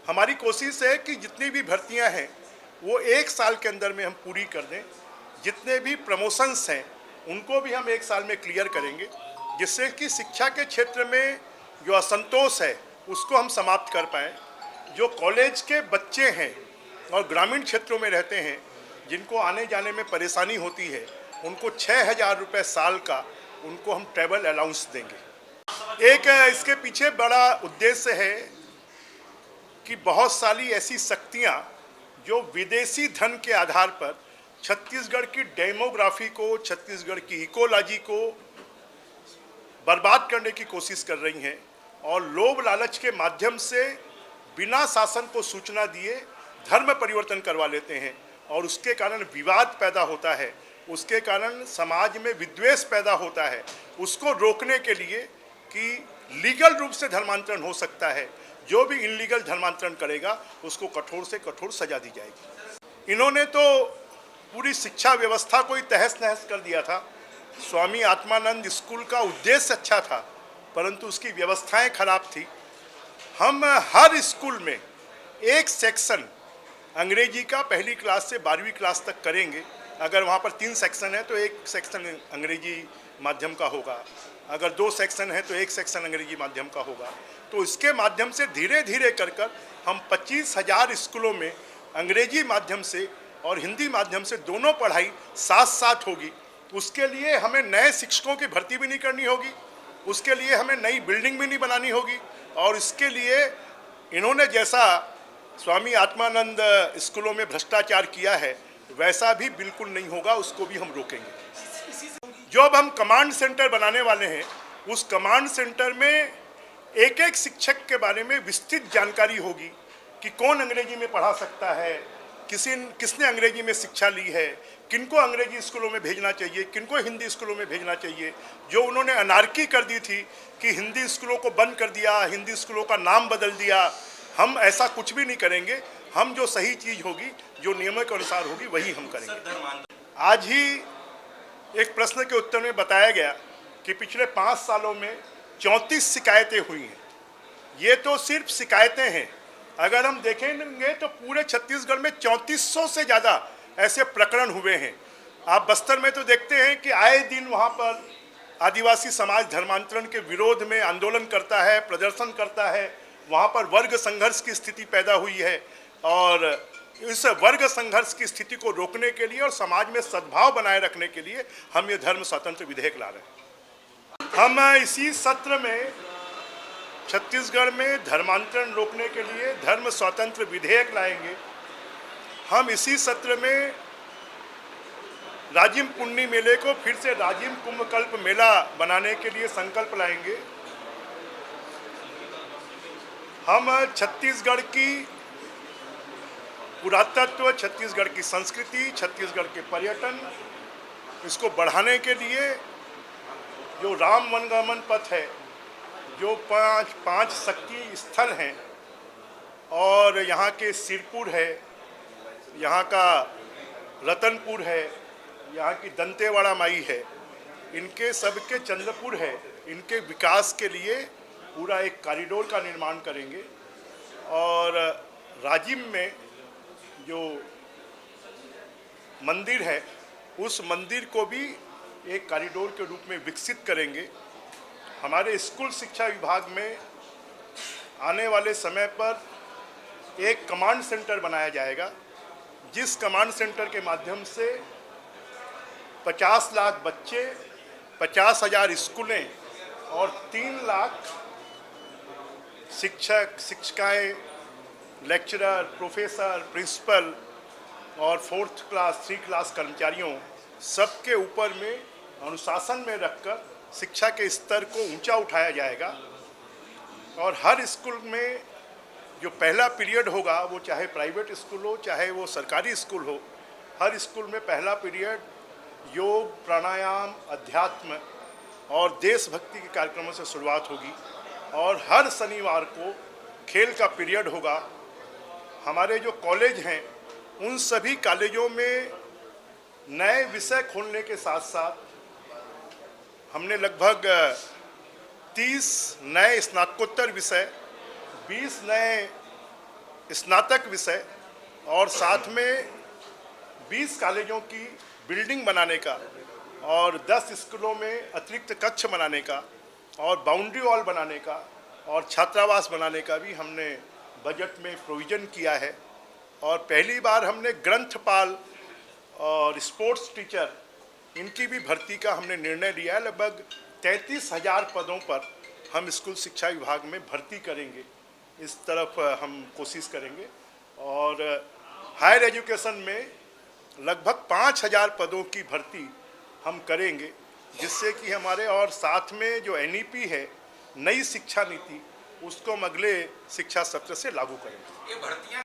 हमारी कोशिश है कि जितनी भी भर्तियां हैं वो 1 साल के अंदर में हम पूरी कर दें। जितने भी प्रमोशंस हैं उनको भी हम 1 साल में क्लियर करेंगे, जिससे कि शिक्षा के क्षेत्र में जो असंतोष है उसको हम समाप्त कर पाएँ। जो कॉलेज के बच्चे हैं और ग्रामीण क्षेत्रों में रहते हैं, जिनको आने जाने में परेशानी होती है, उनको 6,000 रुपये साल का उनको हम ट्रैवल अलाउंस देंगे। एक इसके पीछे बड़ा उद्देश्य है कि बहुत सारी ऐसी शक्तियां जो विदेशी धन के आधार पर छत्तीसगढ़ की डेमोग्राफी को, छत्तीसगढ़ की इकोलॉजी को बर्बाद करने की कोशिश कर रही हैं और लोभ लालच के माध्यम से बिना शासन को सूचना दिए धर्म परिवर्तन करवा लेते हैं और उसके कारण विवाद पैदा होता है, उसके कारण समाज में विद्वेष पैदा होता है। उसको रोकने के लिए कि लीगल रूप से धर्मांतरण हो सकता है, जो भी इनलीगल धर्मांतरण करेगा उसको कठोर से कठोर सजा दी जाएगी। इन्होंने तो पूरी शिक्षा व्यवस्था को ही तहस नहस कर दिया था। स्वामी आत्मानंद स्कूल का उद्देश्य अच्छा था, परंतु उसकी व्यवस्थाएं खराब थी। हम हर स्कूल में एक सेक्शन अंग्रेजी का पहली क्लास से 12वीं क्लास तक करेंगे। अगर वहाँ पर 3 सेक्शन है तो एक सेक्शन अंग्रेजी माध्यम का होगा, अगर 2 सेक्शन है तो एक सेक्शन अंग्रेजी माध्यम का होगा। तो इसके माध्यम से धीरे धीरे कर हम 25,000 स्कूलों में अंग्रेजी माध्यम से और हिंदी माध्यम से दोनों पढ़ाई साथ साथ होगी। उसके लिए हमें नए शिक्षकों की भर्ती भी नहीं करनी होगी, उसके लिए हमें नई बिल्डिंग भी नहीं बनानी होगी। और इसके लिए इन्होंने जैसा स्वामी आत्मानंद स्कूलों में भ्रष्टाचार किया है वैसा भी बिल्कुल नहीं होगा, उसको भी हम रोकेंगे। जो अब हम कमांड सेंटर बनाने वाले हैं, उस कमांड सेंटर में एक एक शिक्षक के बारे में विस्तृत जानकारी होगी कि कौन अंग्रेजी में पढ़ा सकता है, किसने अंग्रेजी में शिक्षा ली है, किनको अंग्रेजी स्कूलों में भेजना चाहिए, किनको हिंदी स्कूलों में भेजना चाहिए। जो उन्होंने अनारकी कर दी थी कि हिंदी स्कूलों को बंद कर दिया, हिंदी स्कूलों का नाम बदल दिया, हम ऐसा कुछ भी नहीं करेंगे। हम जो सही चीज़ होगी, जो नियमों के अनुसार होगी, वही हम करेंगे। आज ही एक प्रश्न के उत्तर में बताया गया कि पिछले 5 सालों में 34 शिकायतें हुई हैं। ये तो सिर्फ शिकायतें हैं। अगर हम देखेंगे तो पूरे छत्तीसगढ़ में 3400 से ज़्यादा ऐसे प्रकरण हुए हैं। आप बस्तर में तो देखते हैं कि आए दिन वहाँ पर आदिवासी समाज धर्मांतरण के विरोध में आंदोलन करता है, प्रदर्शन करता है। वहाँ पर वर्ग संघर्ष की स्थिति पैदा हुई है और इस वर्ग संघर्ष की स्थिति को रोकने के लिए और समाज में सद्भाव बनाए रखने के लिए हम ये धर्म स्वतंत्र विधेयक ला रहे हैं। हम इसी सत्र में छत्तीसगढ़ में धर्मांतरण रोकने के लिए धर्म स्वतंत्र विधेयक लाएंगे। हम इसी सत्र में राजिम पुन्नी मेले को फिर से राजिम कुंभकल्प मेला बनाने के लिए संकल्प लाएंगे। हम छत्तीसगढ़ की पुरातत्व, छत्तीसगढ़ की संस्कृति, छत्तीसगढ़ के पर्यटन, इसको बढ़ाने के लिए जो राम वनगमन पथ है, जो पांच शक्ति स्थल हैं और यहाँ के सिरपुर है, यहाँ का रतनपुर है, यहाँ की दंतेवाड़ा माई है, इनके सबके चंद्रपुर है, इनके विकास के लिए पूरा एक कॉरिडोर का निर्माण करेंगे। और राजिम में जो मंदिर है उस मंदिर को भी एक कॉरिडोर के रूप में विकसित करेंगे। हमारे स्कूल शिक्षा विभाग में आने वाले समय पर एक कमांड सेंटर बनाया जाएगा, जिस कमांड सेंटर के माध्यम से 50 लाख बच्चे, 50,000 स्कूलें और 3 लाख शिक्षक, शिक्षिकाएँ, लेक्चरर, प्रोफेसर, प्रिंसिपल और 4th क्लास 3 क्लास कर्मचारियों सबके ऊपर में अनुशासन में रखकर शिक्षा के स्तर को ऊंचा उठाया जाएगा। और हर स्कूल में जो पहला पीरियड होगा, वो चाहे प्राइवेट स्कूल हो चाहे वो सरकारी स्कूल हो, हर स्कूल में पहला पीरियड योग, प्राणायाम, अध्यात्म और देशभक्ति के कार्यक्रमों से शुरुआत होगी। और हर शनिवार को खेल का पीरियड होगा। हमारे जो कॉलेज हैं उन सभी कॉलेजों में नए विषय खोलने के साथ साथ हमने लगभग 30 नए स्नातकोत्तर विषय, 20 नए स्नातक विषय और साथ में 20 कॉलेजों की बिल्डिंग बनाने का और 10 स्कूलों में अतिरिक्त कक्ष बनाने का और बाउंड्री वॉल बनाने का और छात्रावास बनाने का भी हमने बजट में प्रोविज़न किया है। और पहली बार हमने ग्रंथपाल और स्पोर्ट्स टीचर इनकी भी भर्ती का हमने निर्णय लिया है। लगभग 33,000 पदों पर हम स्कूल शिक्षा विभाग में भर्ती करेंगे, इस तरफ हम कोशिश करेंगे। और हायर एजुकेशन में लगभग 5,000 पदों की भर्ती हम करेंगे, जिससे कि हमारे और साथ में जो NEP है, नई शिक्षा नीति, उसको हम अगले शिक्षा सत्र से लागू करेंगे। ये भर्तियां